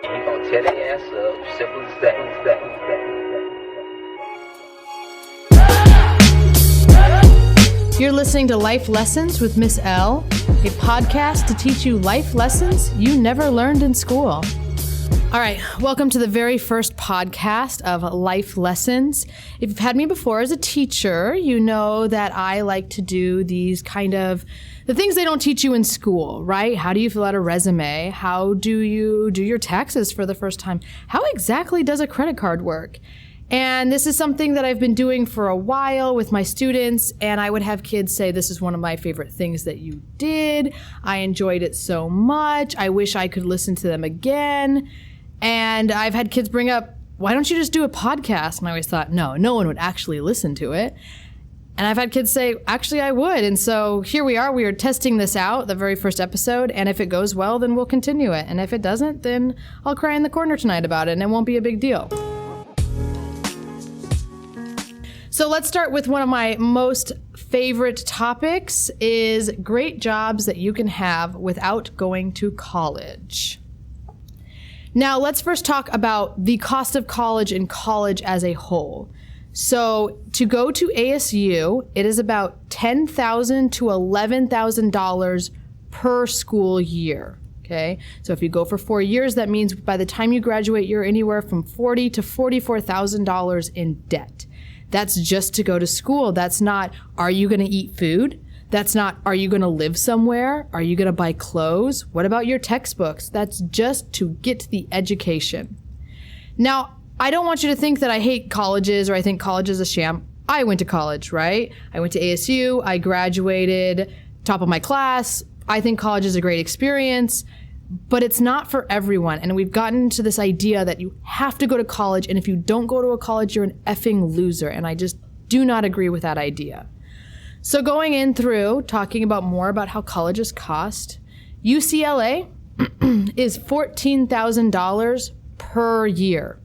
And he gonna tear their ass up, simple as that. You're listening to Life Lessons with Miss L, a podcast to teach you life lessons you never learned in school. All right, welcome to the very first podcast of Life Lessons. If you've had me before as a teacher, you know that I like to do these kind of the things they don't teach you in school, right? How do you fill out a resume? How do you do your taxes for the first time? How exactly does a credit card work? And this is something that I've been doing for a while with my students, and I would have kids say, this is one of my favorite things that you did. I enjoyed it so much. I wish I could listen to them again. And I've had kids bring up, why don't you just do a podcast? And I always thought, no one would actually listen to it. And I've had kids say, actually, I would. And so here we are testing this out, the very first episode. And if it goes well, then we'll continue it. And if it doesn't, then I'll cry in the corner tonight about it, and it won't be a big deal. So let's start with one of my most favorite topics is great jobs that you can have without going to college. Now, let's first talk about the cost of college and college as a whole. So to go to ASU, it is about $10,000 to $11,000 per school year. Okay, so if you go for 4 years, that means by the time you graduate, you're anywhere from $40,000 to $44,000 in debt. That's just to go to school. That's not, are you going to eat food? That's not, are you going to live somewhere? Are you going to buy clothes? What about your textbooks? That's just to get the education. Now, I don't want you to think that I hate colleges or I think college is a sham. I went to college, right? I went to ASU. I graduated, top of my class. I think college is a great experience. But it's not for everyone. And we've gotten into this idea that you have to go to college. And if you don't go to a college, you're an effing loser. And I just do not agree with that idea. So going in through talking about more about how colleges cost, UCLA is $14,000 per year.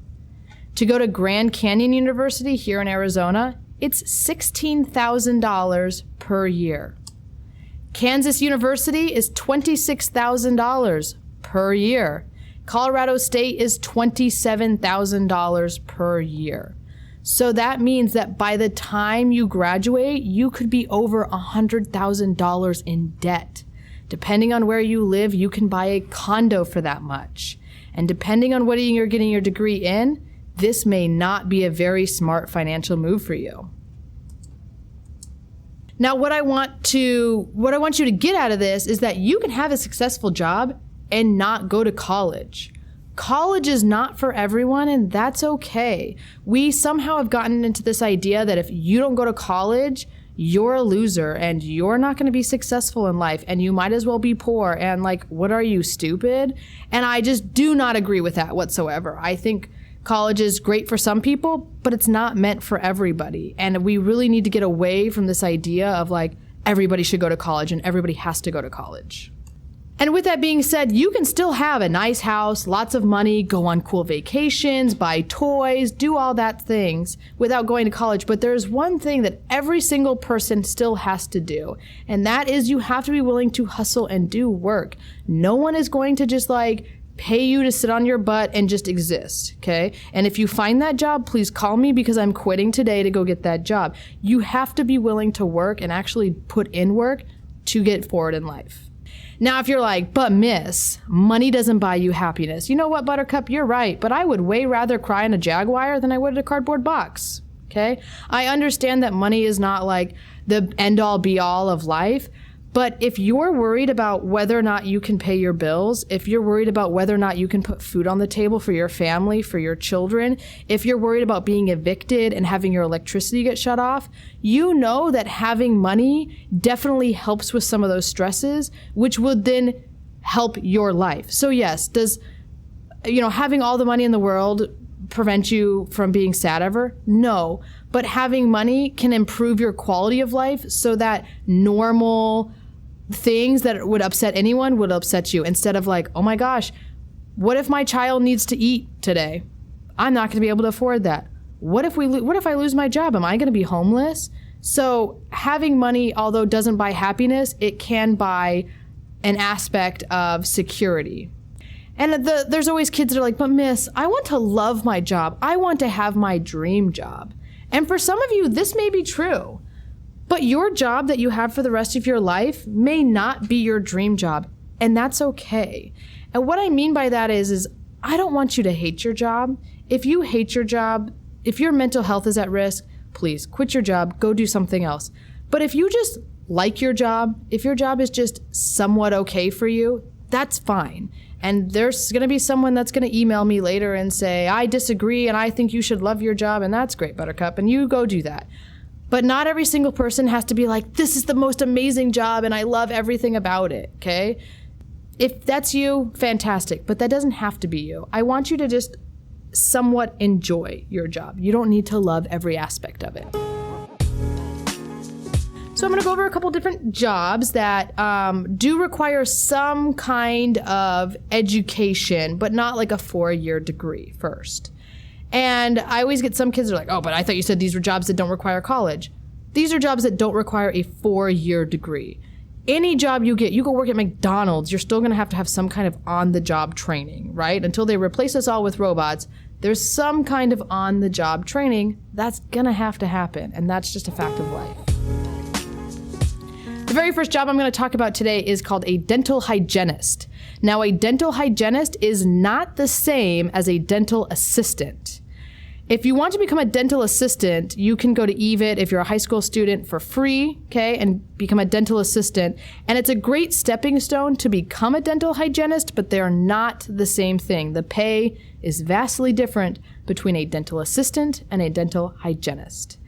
To go to Grand Canyon University here in Arizona, it's $16,000 per year. Kansas University is $26,000 per year. Colorado State is $27,000 per year. So that means that by the time you graduate, you could be over $100,000 in debt. Depending on where you live, you can buy a condo for that much. And depending on what you're getting your degree in, this may not be a very smart financial move for you. Now, what I want you to get out of this is that you can have a successful job and not go to college. College is not for everyone, and that's okay. We somehow have gotten into this idea that if you don't go to college, you're a loser and you're not going to be successful in life and you might as well be poor. And like, what are you, stupid? And I just do not agree with that whatsoever. I think college is great for some people, but it's not meant for everybody. And we really need to get away from this idea of like, everybody should go to college and everybody has to go to college. And with that being said, you can still have a nice house, lots of money, go on cool vacations, buy toys, do all that things without going to college. But there's one thing that every single person still has to do. And that is you have to be willing to hustle and do work. No one is going to just like pay you to sit on your butt and just exist, okay? And if you find that job, please call me because I'm quitting today to go get that job. You have to be willing to work and actually put in work to get forward in life. Now, if you're like, but miss, money doesn't buy you happiness. You know what, Buttercup, you're right, but I would way rather cry in a Jaguar than I would in a cardboard box, okay? I understand that money is not like the end-all be-all of life, but if you're worried about whether or not you can pay your bills, if you're worried about whether or not you can put food on the table for your family, for your children, if you're worried about being evicted and having your electricity get shut off, you know that having money definitely helps with some of those stresses, which would then help your life. So yes, does having all the money in the world prevent you from being sad ever? No, but having money can improve your quality of life so that normal things that would upset anyone would upset you, instead of like, oh my gosh, what if my child needs to eat today? I'm not going to be able to afford that. What if I lose my job? Am I going to be homeless? So having money, although it doesn't buy happiness, it can buy an aspect of security. And there's always kids that are like, but miss, I want to love my job. I want to have my dream job. And for some of you, this may be true. But your job that you have for the rest of your life may not be your dream job. And that's okay. And what I mean by that is I don't want you to hate your job. If you hate your job, if your mental health is at risk, please quit your job, go do something else. But if you just like your job, if your job is just somewhat okay for you, that's fine. And there's going to be someone that's going to email me later and say, I disagree and I think you should love your job, and that's great, Buttercup, and you go do that. But not every single person has to be like, this is the most amazing job and I love everything about it, okay? If that's you, fantastic, but that doesn't have to be you. I want you to just somewhat enjoy your job. You don't need to love every aspect of it. So I'm going to go over a couple different jobs that do require some kind of education, but not like a 4-year degree first. And I always get some kids that are like, oh, but I thought you said these were jobs that don't require college. These are jobs that don't require a 4-year degree. Any job you get, you go work at McDonald's, you're still going to have some kind of on-the-job training, right? Until they replace us all with robots, there's some kind of on-the-job training that's going to happen, and that's just a fact of life. The very first job I'm going to talk about today is called a dental hygienist. Now, a dental hygienist is not the same as a dental assistant. If you want to become a dental assistant, you can go to EVIT if you're a high school student for free, okay, and become a dental assistant. And it's a great stepping stone to become a dental hygienist, but they're not the same thing. The pay is vastly different between a dental assistant and a dental hygienist.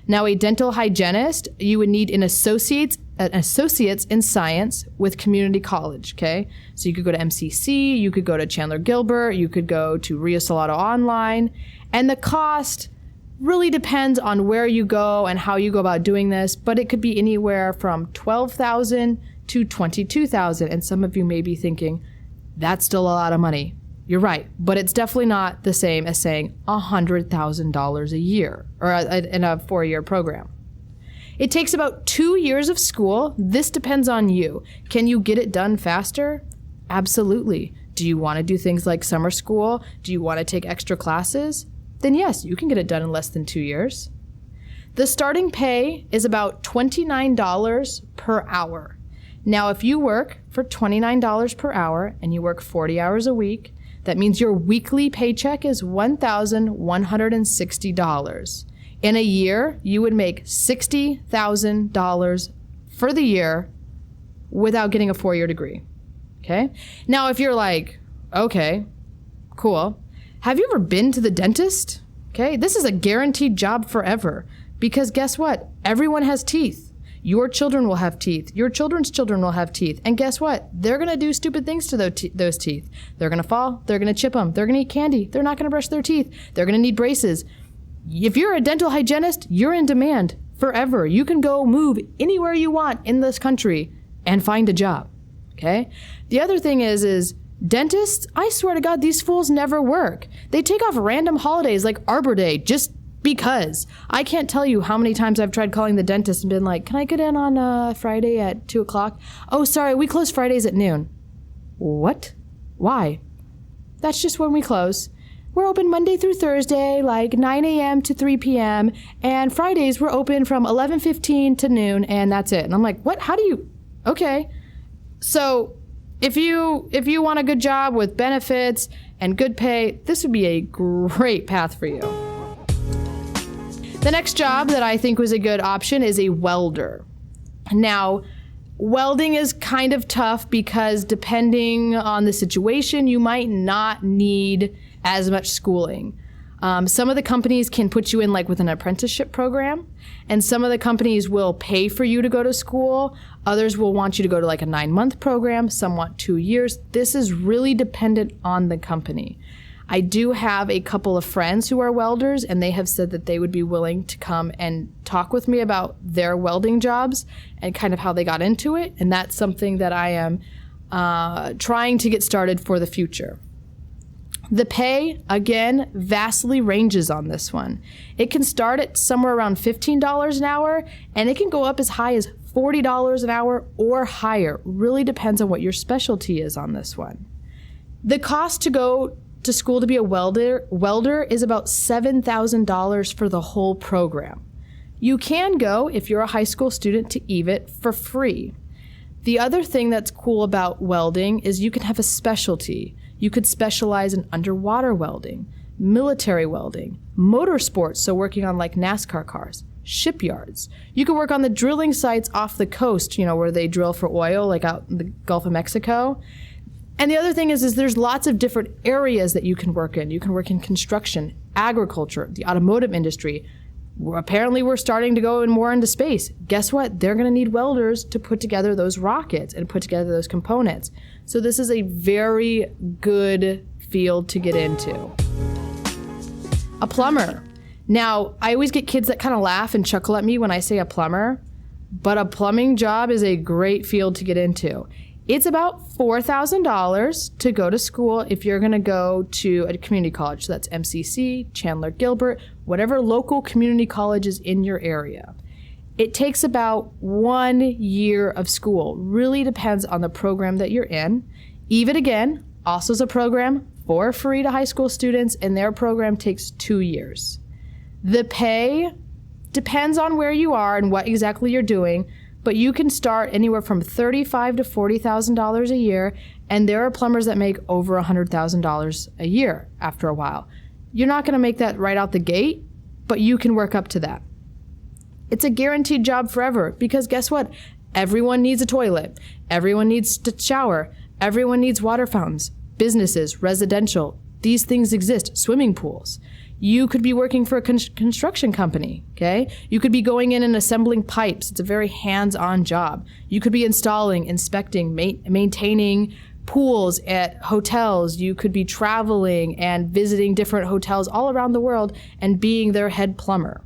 Now, a dental hygienist, you would need an associate's in science with community college, okay? So you could go to MCC, you could go to Chandler Gilbert, you could go to Rio Salado Online, and the cost really depends on where you go and how you go about doing this, but it could be anywhere from $12,000 to $22,000, and some of you may be thinking, that's still a lot of money. You're right, but it's definitely not the same as saying $100,000 a year or in a 4-year program. It takes about 2 years of school. This depends on you. Can you get it done faster? Absolutely. Do you want to do things like summer school? Do you want to take extra classes? Then yes, you can get it done in less than 2 years. The starting pay is about $29 per hour. Now, if you work for $29 per hour and you work 40 hours a week, that means your weekly paycheck is $1,160. In a year, you would make $60,000 for the year without getting a 4-year degree. Okay? Now, if you're like, okay, cool. Have you ever been to the dentist? Okay? This is a guaranteed job forever because guess what? Everyone has teeth. Your children will have teeth. Your children's children will have teeth. And guess what? They're going to do stupid things to those teeth. They're going to fall. They're going to chip them. They're going to eat candy. They're not going to brush their teeth. They're going to need braces. If you're a dental hygienist, you're in demand forever. You can go move anywhere you want in this country and find a job. Okay? The other thing is dentists, I swear to God, these fools never work. They take off random holidays like Arbor Day just because. I can't tell you how many times I've tried calling the dentist and been like, can I get in on Friday at 2 o'clock? Oh, sorry, we close Fridays at noon. What? Why? That's just when we close. We're open Monday through Thursday, like 9 a.m. to 3 p.m. And Fridays, we're open from 11:15 to noon, and that's it. And I'm like, what? How do you? Okay. So if you want a good job with benefits and good pay, this would be a great path for you. The next job that I think was a good option is a welder. Now, welding is kind of tough because depending on the situation, you might not need as much schooling. Some of the companies can put you in like with an apprenticeship program, and some of the companies will pay for you to go to school. Others will want you to go to like a 9-month program. Some want 2 years. This is really dependent on the company. I do have a couple of friends who are welders, and they have said that they would be willing to come and talk with me about their welding jobs and kind of how they got into it. And that's something that I am trying to get started for the future. The pay, again, vastly ranges on this one. It can start at somewhere around $15 an hour, and it can go up as high as $40 an hour or higher. Really depends on what your specialty is on this one. The cost to go to school to be a welder is about $7,000 for the whole program. You can go, if you're a high school student, to EVIT for free. The other thing that's cool about welding is you can have a specialty. You could specialize in underwater welding, military welding, motorsports, so working on like NASCAR cars, shipyards. You could work on the drilling sites off the coast, where they drill for oil, like out in the Gulf of Mexico. And the other thing is there's lots of different areas that you can work in. You can work in construction, agriculture, the automotive industry. Apparently, we're starting to go more into space. Guess what? They're going to need welders to put together those rockets and put together those components. So this is a very good field to get into. A plumber. Now, I always get kids that kind of laugh and chuckle at me when I say a plumber, but a plumbing job is a great field to get into. It's about $4,000 to go to school if you're going to go to a community college. So that's MCC, Chandler Gilbert, whatever local community college is in your area. It takes about 1 year of school. Really depends on the program that you're in. EVIT, again, also is a program for free to high school students, and their program takes 2 years. The pay depends on where you are and what exactly you're doing, but you can start anywhere from $35,000 to $40,000 a year, and there are plumbers that make over $100,000 a year after a while. You're not going to make that right out the gate, but you can work up to that. It's a guaranteed job forever because guess what? Everyone needs a toilet. Everyone needs to shower. Everyone needs water fountains, businesses, residential. These things exist, swimming pools. You could be working for a construction company, okay? You could be going in and assembling pipes. It's a very hands-on job. You could be installing, inspecting, maintaining pools at hotels. You could be traveling and visiting different hotels all around the world and being their head plumber.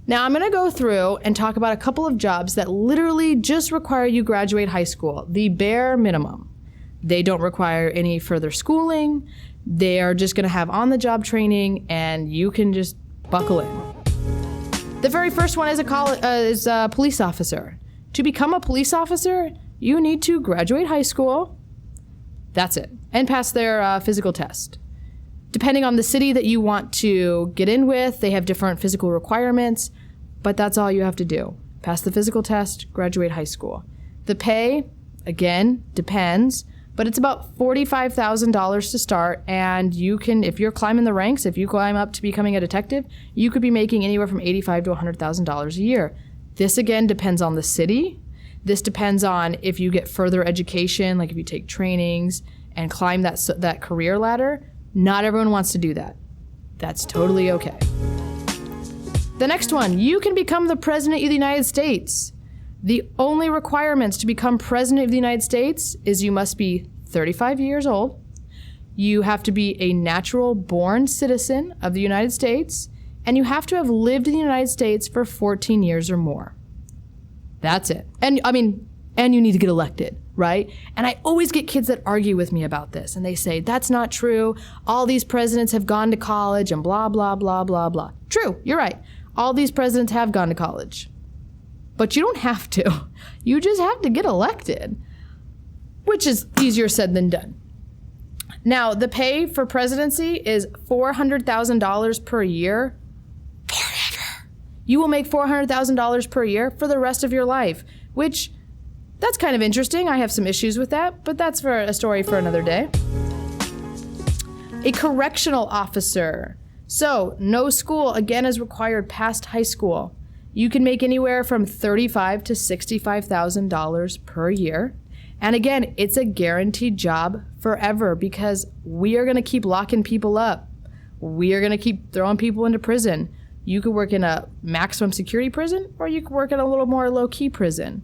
Now I'm going to go through and talk about a couple of jobs that literally just require you graduate high school, the bare minimum. They don't require any further schooling. They are just going to have on-the-job training, and you can just buckle in. The very first one is a police officer. To become a police officer, you need to graduate high school. That's it. And pass their physical test. Depending on the city that you want to get in with, they have different physical requirements, but that's all you have to do. Pass the physical test, graduate high school. The pay, again, depends. But it's about $45,000 to start, and you can, if you're climbing the ranks, if you climb up to becoming a detective, you could be making anywhere from $85,000 to $100,000 a year. This, again, depends on the city. This depends on if you get further education, like if you take trainings and climb that career ladder. Not everyone wants to do that. That's totally okay. The next one, you can become the President of the United States. The only requirements to become President of the United States is you must be 35 years old, you have to be a natural-born citizen of the United States, and you have to have lived in the United States for 14 years or more. That's it. And you need to get elected, right? And I always get kids that argue with me about this, and they say, that's not true. All these presidents have gone to college and blah, blah, blah, blah, blah. True, you're right. All these presidents have gone to college. But you don't have to. You just have to get elected, which is easier said than done. Now, the pay for presidency is $400,000 per year forever. You will make $400,000 per year for the rest of your life, which that's kind of interesting. I have some issues with that, but that's for a story for another day. A correctional officer. So, no school, again, is required past high school. You can make anywhere from $35,000 to $65,000 per year. And again, it's a guaranteed job forever because we are going to keep locking people up. We are going to keep throwing people into prison. You could work in a maximum security prison, or you could work in a little more low-key prison.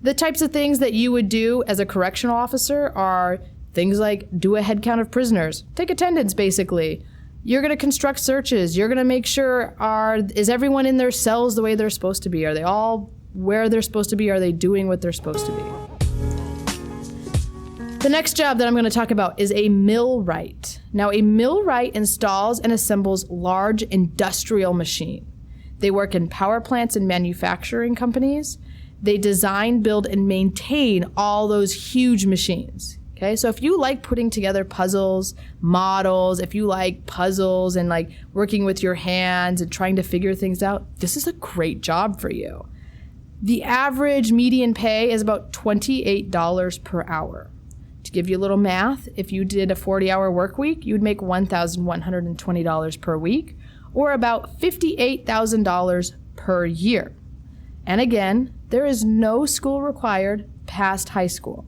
The types of things that you would do as a correctional officer are things like do a head count of prisoners, take attendance basically. You're going to construct searches. You're going to make sure, is everyone in their cells the way they're supposed to be? Are they all where they're supposed to be? Are they doing what they're supposed to be? The next job that I'm going to talk about is a millwright. Now, a millwright installs and assembles large industrial machines. They work in power plants and manufacturing companies. They design, build, and maintain all those huge machines. Okay, so if you like putting together puzzles, models, if you like puzzles and like working with your hands and trying to figure things out, this is a great job for you. The average median pay is about $28 per hour. To give you a little math, if you did a 40-hour work week, you would make $1,120 per week, or about $58,000 per year. And again, there is no school required past high school.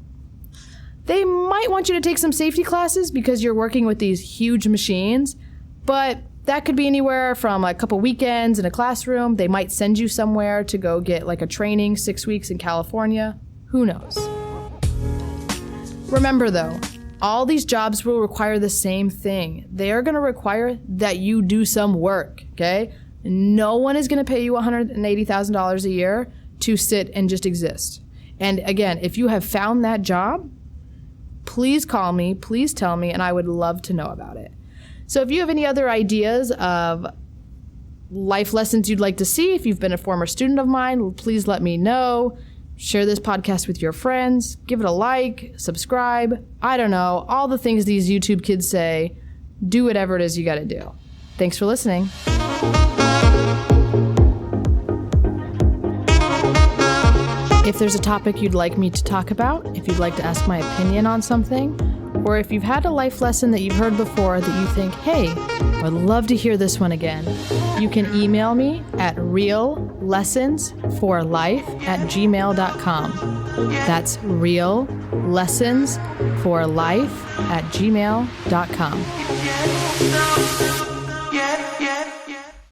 They might want you to take some safety classes because you're working with these huge machines, but that could be anywhere from a couple weekends in a classroom. They might send you somewhere to go get like a training 6 weeks in California. Who knows? Remember though, all these jobs will require the same thing. They are going to require that you do some work, okay? No one is going to pay you $180,000 a year to sit and just exist. And again, if you have found that job, please call me, please tell me, and I would love to know about it. So if you have any other ideas of life lessons you'd like to see, if you've been a former student of mine, please let me know. Share this podcast with your friends, give it a like, subscribe, I don't know, all the things these YouTube kids say. Do whatever it is you got to do. Thanks for listening. If there's a topic you'd like me to talk about, if you'd like to ask my opinion on something, or if you've had a life lesson that you've heard before that you think, hey, I'd love to hear this one again, you can email me at reallessonsforlife@gmail.com. That's reallessonsforlife@gmail.com.